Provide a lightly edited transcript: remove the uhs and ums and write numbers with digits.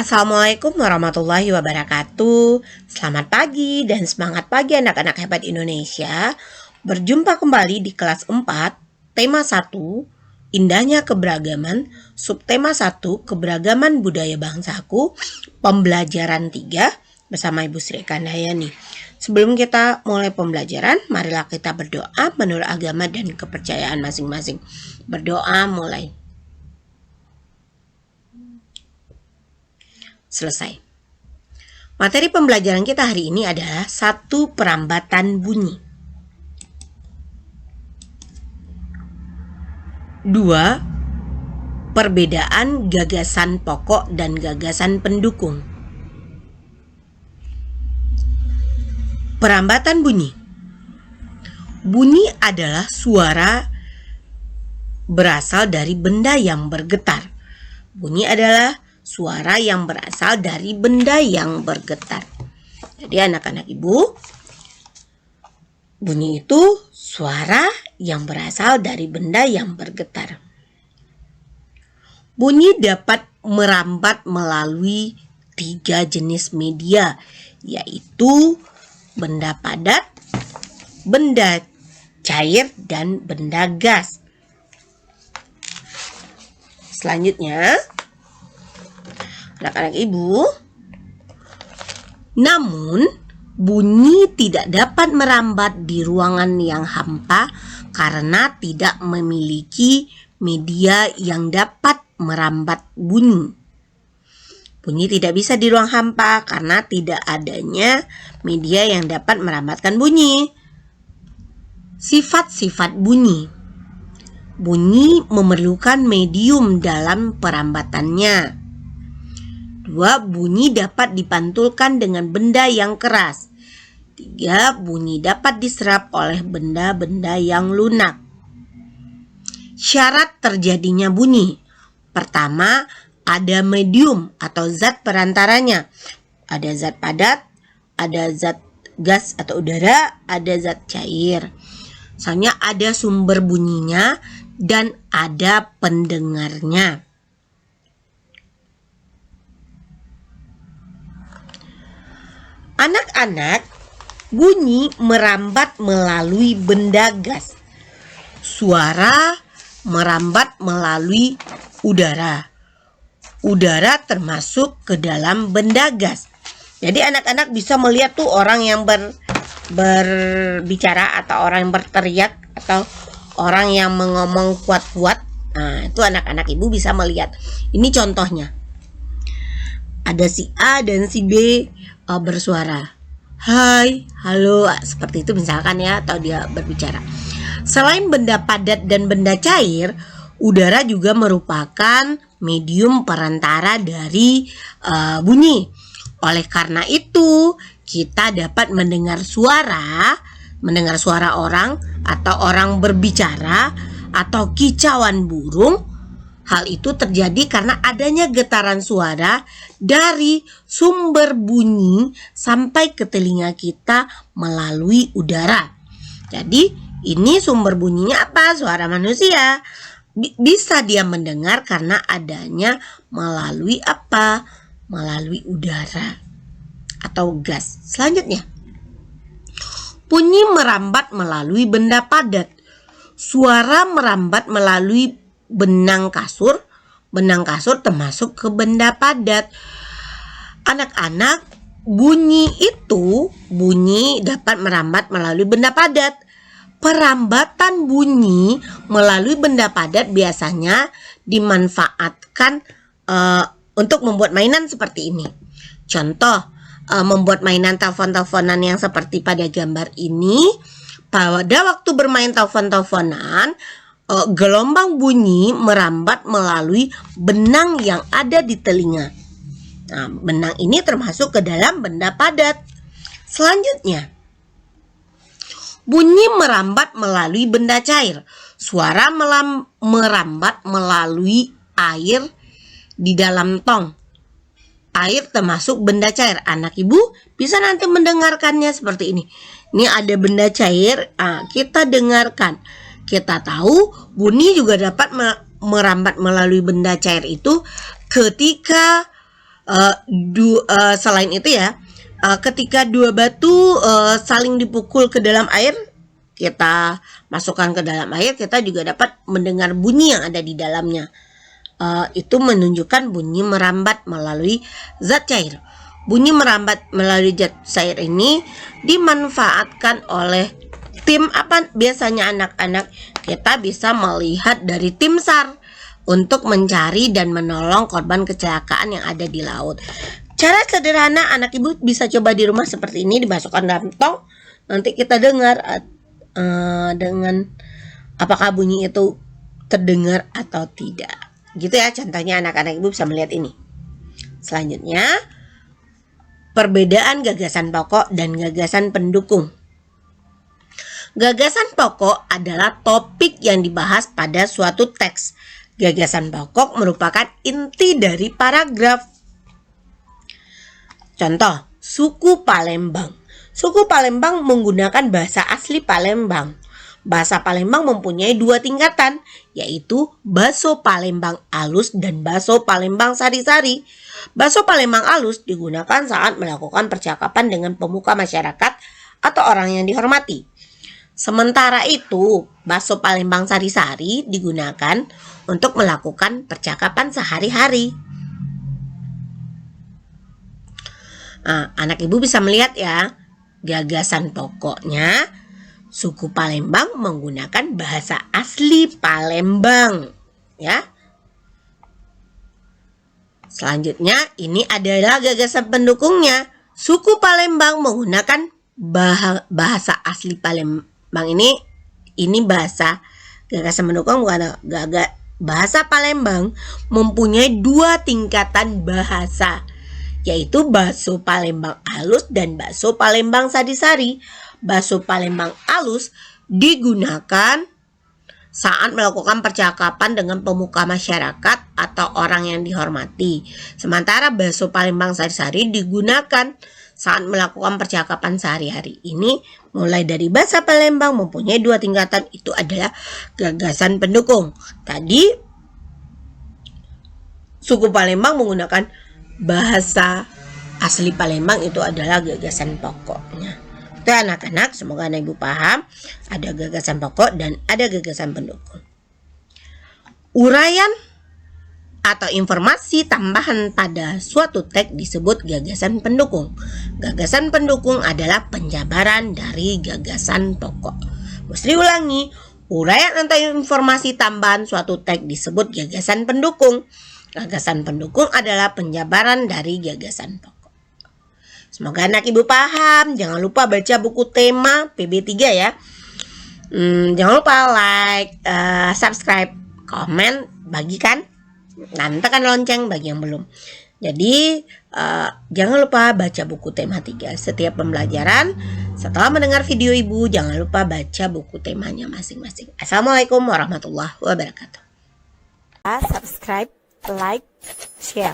Assalamualaikum warahmatullahi wabarakatuh. Selamat pagi dan semangat pagi anak-anak hebat Indonesia. Berjumpa kembali di kelas 4, tema 1, indahnya keberagaman, subtema 1, keberagaman budaya bangsaku, pembelajaran 3, bersama Ibu Sri Kandayani. Sebelum kita mulai pembelajaran, marilah kita berdoa menurut agama dan kepercayaan masing-masing. Berdoa mulai. Selesai. Materi pembelajaran kita hari ini adalah 1. Perambatan bunyi. 2. Perbedaan gagasan pokok dan gagasan pendukung. Perambatan bunyi. Bunyi adalah suara berasal dari benda yang bergetar. Bunyi adalah suara yang berasal dari benda yang bergetar. Jadi anak-anak ibu, bunyi itu suara yang berasal dari benda yang bergetar. Bunyi dapat merambat melalui 3 jenis media, yaitu benda padat, benda cair, dan benda gas. Selanjutnya, anak-anak ibu, namun bunyi tidak dapat merambat di ruangan yang hampa karena tidak memiliki media yang dapat merambat bunyi. Bunyi tidak bisa di ruang hampa karena tidak adanya media yang dapat merambatkan bunyi. Sifat-sifat bunyi. Bunyi memerlukan medium dalam perambatannya. 2. Bunyi dapat dipantulkan dengan benda yang keras. 3. Bunyi dapat diserap oleh benda-benda yang lunak. Syarat terjadinya bunyi. Pertama, ada medium atau zat perantaranya. Ada zat padat, ada zat gas atau udara, ada zat cair. Soalnya ada sumber bunyinya dan ada pendengarnya. Anak-anak, bunyi merambat melalui benda gas. Suara merambat melalui udara. Udara termasuk ke dalam benda gas. Jadi anak-anak bisa melihat tuh orang yang berbicara atau orang yang berteriak atau orang yang mengomong kuat-kuat. Nah, itu anak-anak ibu bisa melihat. Ini contohnya. Ada si A dan si B bersuara. Hai, halo, seperti itu misalkan ya, atau dia berbicara. Selain benda padat dan benda cair, udara juga merupakan medium perantara dari bunyi. Oleh karena itu, kita dapat mendengar suara orang atau orang berbicara atau kicauan burung. Hal itu terjadi karena adanya getaran suara dari sumber bunyi sampai ke telinga kita melalui udara. Jadi ini sumber bunyinya apa? Suara manusia. Bisa dia mendengar karena adanya melalui apa? Melalui udara atau gas. Selanjutnya, bunyi merambat melalui benda padat. Suara merambat melalui benang kasur. Benang kasur termasuk ke benda padat. Anak-anak, bunyi dapat merambat melalui benda padat. Perambatan bunyi melalui benda padat biasanya dimanfaatkan untuk membuat mainan seperti ini. Contoh, membuat mainan telepon-teleponan yang seperti pada gambar ini. Pada waktu bermain telepon-teleponan, gelombang bunyi merambat melalui benang yang ada di telinga. Nah, benang ini termasuk ke dalam benda padat. Selanjutnya, bunyi merambat melalui benda cair. Suara merambat melalui air di dalam tong. Air termasuk benda cair. Anak ibu bisa nanti mendengarkannya seperti ini. Ini ada benda cair, kita dengarkan. Kita tahu bunyi juga dapat merambat melalui benda cair itu ketika Selain itu ya, ketika dua batu saling dipukul ke dalam air, kita masukkan ke dalam air, kita juga dapat mendengar bunyi yang ada di dalamnya. Itu menunjukkan bunyi merambat melalui zat cair. Bunyi merambat melalui zat cair ini dimanfaatkan oleh tim apa? Biasanya anak-anak kita bisa melihat dari tim SAR untuk mencari dan menolong korban kecelakaan yang ada di laut. Cara sederhana anak ibu bisa coba di rumah seperti ini, dimasukkan dalam tong. Nanti kita dengar dengan apakah bunyi itu terdengar atau tidak. Gitu ya, contohnya anak-anak ibu bisa melihat ini. Selanjutnya, perbedaan gagasan pokok dan gagasan pendukung. Gagasan pokok adalah topik yang dibahas pada suatu teks. Gagasan pokok merupakan inti dari paragraf. Contoh, suku Palembang. Suku Palembang menggunakan bahasa asli Palembang. Bahasa Palembang mempunyai 2 tingkatan, yaitu Baso Palembang Alus dan Baso Palembang Sari-Sari. Baso Palembang Alus digunakan saat melakukan percakapan dengan pemuka masyarakat atau orang yang dihormati. Sementara itu, Baso Palembang Sari-Sari digunakan untuk melakukan percakapan sehari-hari. Anak ibu bisa melihat ya, gagasan pokoknya suku Palembang menggunakan bahasa asli Palembang, ya. Selanjutnya, ini adalah gagasan pendukungnya. Suku Palembang menggunakan bahasa asli Palembang. Ini bahasa gagasan pendukung bukan bahasa Palembang mempunyai 2 tingkatan bahasa, yaitu Baso Palembang Alus dan Baso Palembang Sari-Sari. Baso Palembang Alus digunakan saat melakukan percakapan dengan pemuka masyarakat atau orang yang dihormati. Sementara Baso Palembang Sari-Sari digunakan saat melakukan percakapan sehari-hari. Ini mulai dari bahasa Palembang mempunyai 2 tingkatan, itu adalah gagasan pendukung. Tadi suku Palembang menggunakan bahasa asli Palembang, itu adalah gagasan pokoknya. Itu anak-anak, semoga anak ibu paham, ada gagasan pokok dan ada gagasan pendukung. Uraian atau informasi tambahan pada suatu teks disebut gagasan pendukung. Gagasan pendukung adalah penjabaran dari gagasan pokok. Mesti ulangi, uraian atau informasi tambahan suatu teks disebut gagasan pendukung. Gagasan pendukung adalah penjabaran dari gagasan pokok. Semoga anak ibu paham. Jangan lupa baca buku tema PB3 ya. Jangan lupa like, subscribe, komen, bagikan, dan tekan lonceng bagi yang belum. Jadi jangan lupa baca buku tema 3 setiap pembelajaran. Setelah mendengar video ibu, jangan lupa baca buku temanya masing-masing. Assalamualaikum warahmatullahi wabarakatuh. Subscribe, like, share.